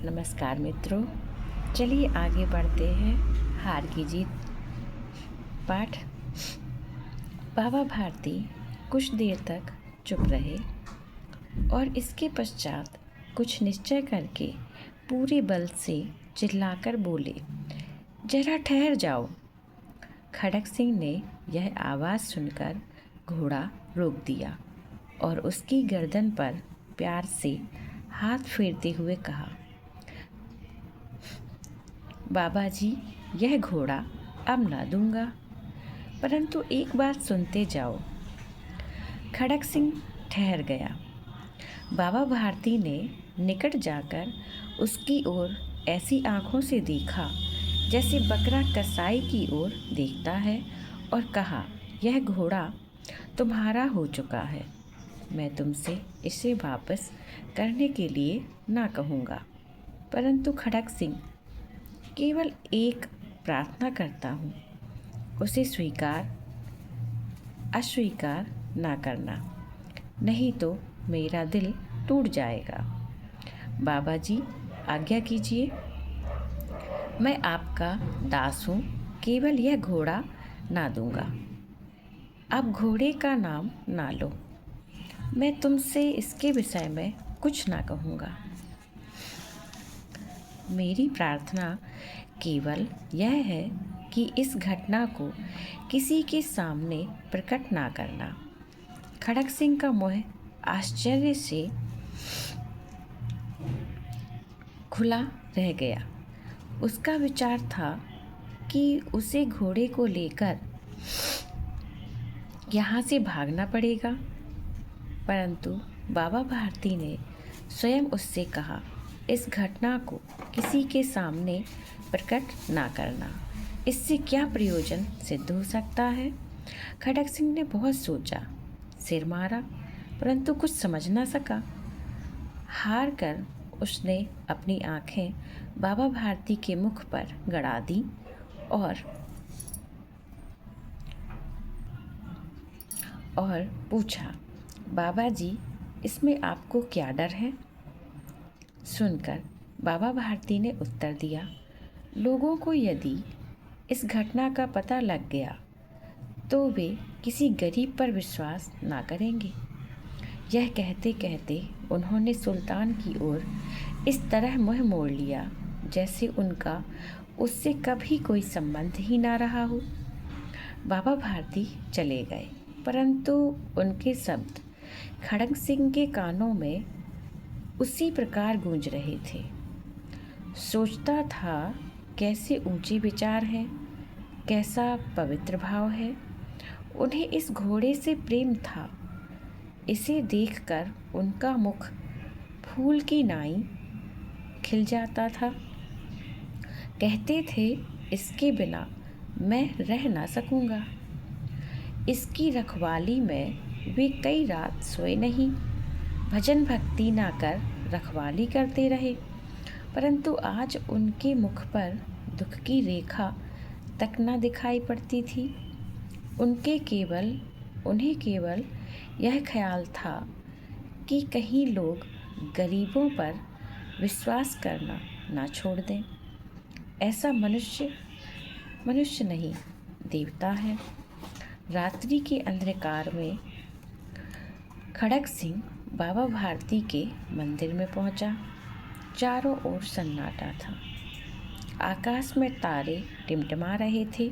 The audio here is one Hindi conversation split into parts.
नमस्कार मित्रों, चलिए आगे बढ़ते हैं। हार की जीत पाठ। बाबा भारती कुछ देर तक चुप रहे और इसके पश्चात कुछ निश्चय करके पूरे बल से चिल्लाकर बोले, जरा ठहर जाओ। खड़क सिंह ने यह आवाज़ सुनकर घोड़ा रोक दिया और उसकी गर्दन पर प्यार से हाथ फेरते हुए कहा, बाबा जी, यह घोड़ा अब ना दूंगा, परंतु एक बात सुनते जाओ। खड़क सिंह ठहर गया। बाबा भारती ने निकट जाकर उसकी ओर ऐसी आंखों से देखा जैसे बकरा कसाई की ओर देखता है और कहा, यह घोड़ा तुम्हारा हो चुका है। मैं तुमसे इसे वापस करने के लिए ना कहूँगा, परंतु खड़क सिंह, केवल एक प्रार्थना करता हूँ, उसे अस्वीकार ना करना, नहीं तो मेरा दिल टूट जाएगा। बाबा जी, आज्ञा कीजिए, मैं आपका दास हूँ, केवल यह घोड़ा ना दूंगा। अब घोड़े का नाम ना लो, मैं तुमसे इसके विषय में कुछ ना कहूँगा। मेरी प्रार्थना केवल यह है कि इस घटना को किसी के सामने प्रकट ना करना। खड़क सिंह का मुँह आश्चर्य से खुला रह गया। उसका विचार था कि उसे घोड़े को लेकर यहाँ से भागना पड़ेगा, परंतु बाबा भारती ने स्वयं उससे कहा, इस घटना को किसी के सामने प्रकट ना करना, इससे क्या प्रयोजन सिद्ध हो सकता है। खड़क सिंह ने बहुत सोचा, सिर मारा, परंतु कुछ समझ ना सका। हार कर उसने अपनी आंखें बाबा भारती के मुख पर गड़ा दी और पूछा, बाबा जी, इसमें आपको क्या डर है। सुनकर बाबा भारती ने उत्तर दिया, लोगों को यदि इस घटना का पता लग गया तो वे किसी गरीब पर विश्वास ना करेंगे। यह कहते कहते उन्होंने सुल्तान की ओर इस तरह मुँह मोड़ लिया जैसे उनका उससे कभी कोई संबंध ही ना रहा हो। बाबा भारती चले गए, परंतु उनके शब्द खड़क सिंह के कानों में उसी प्रकार गूंज रहे थे। सोचता था, कैसे ऊंचे विचार हैं, कैसा पवित्र भाव है। उन्हें इस घोड़े से प्रेम था। इसे देखकर उनका मुख फूल की नाई खिल जाता था। कहते थे, इसके बिना मैं रह ना सकूंगा। इसकी रखवाली में वे कई रात सोए नहीं, भजन भक्ति ना कर रखवाली करते रहे, परंतु आज उनके मुख पर दुख की रेखा तक न दिखाई पड़ती थी। उन्हें केवल यह ख्याल था कि कहीं लोग गरीबों पर विश्वास करना ना छोड़ दें। ऐसा मनुष्य नहीं, देवता है। रात्रि के अंधकार में खड़क सिंह बाबा भारती के मंदिर में पहुंचा। चारों ओर सन्नाटा था। आकाश में तारे टिमटिमा रहे थे।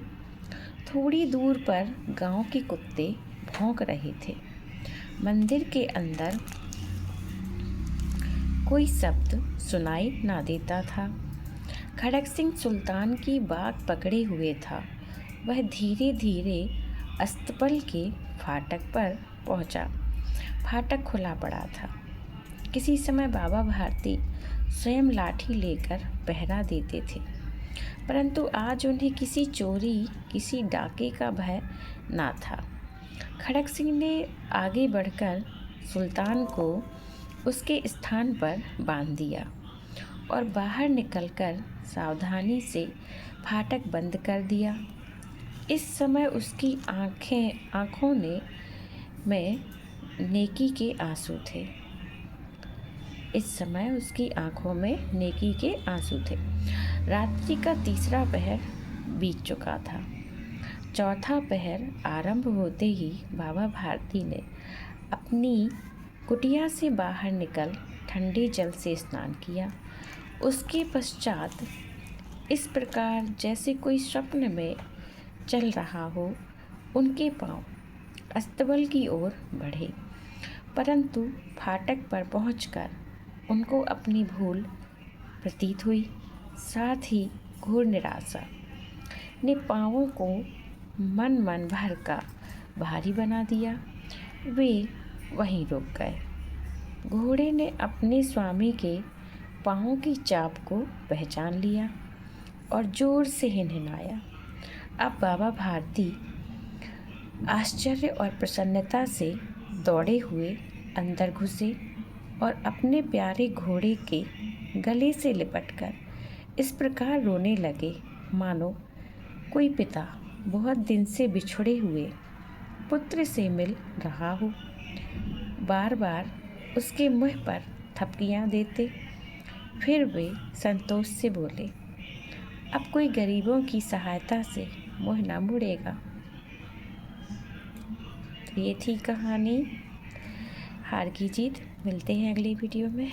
थोड़ी दूर पर गांव के कुत्ते भौंक रहे थे। मंदिर के अंदर कोई शब्द सुनाई ना देता था। खड़क सिंह सुल्तान की बाग पकड़े हुए था। वह धीरे धीरे अस्तबल के फाटक पर पहुंचा। फाटक खुला पड़ा था। किसी समय बाबा भारती स्वयं लाठी लेकर पहरा देते थे, परंतु आज उन्हें किसी चोरी, किसी डाके का भय ना था। खड़क सिंह ने आगे बढ़कर सुल्तान को उसके स्थान पर बांध दिया और बाहर निकलकर सावधानी से फाटक बंद कर दिया। इस समय उसकी आँखों में नेकी के आंसू थे। इस समय उसकी आंखों में नेकी के आंसू थे। रात्रि का तीसरा पहर बीत चुका था। चौथा पहर आरंभ होते ही बाबा भारती ने अपनी कुटिया से बाहर निकल ठंडे जल से स्नान किया। उसके पश्चात इस प्रकार जैसे कोई स्वप्न में चल रहा हो, उनके पांव अस्तबल की ओर बढ़े, परंतु फाटक पर पहुंचकर उनको अपनी भूल प्रतीत हुई। साथ ही घोर निराशा ने पाँवों को मन मन भर का भारी बना दिया। वे वहीं रुक गए। घोड़े ने अपने स्वामी के पाँवों की चाप को पहचान लिया और जोर से हिनहिनाया। अब बाबा भारती आश्चर्य और प्रसन्नता से दौड़े हुए अंदर घुसे और अपने प्यारे घोड़े के गले से लिपटकर इस प्रकार रोने लगे मानो कोई पिता बहुत दिन से बिछड़े हुए पुत्र से मिल रहा हो। बार बार उसके मुँह पर थपकियाँ देते। फिर वे संतोष से बोले, अब कोई गरीबों की सहायता से मुँह न मुड़ेगा। तो ये थी कहानी हार की जीत। मिलते हैं अगली वीडियो में।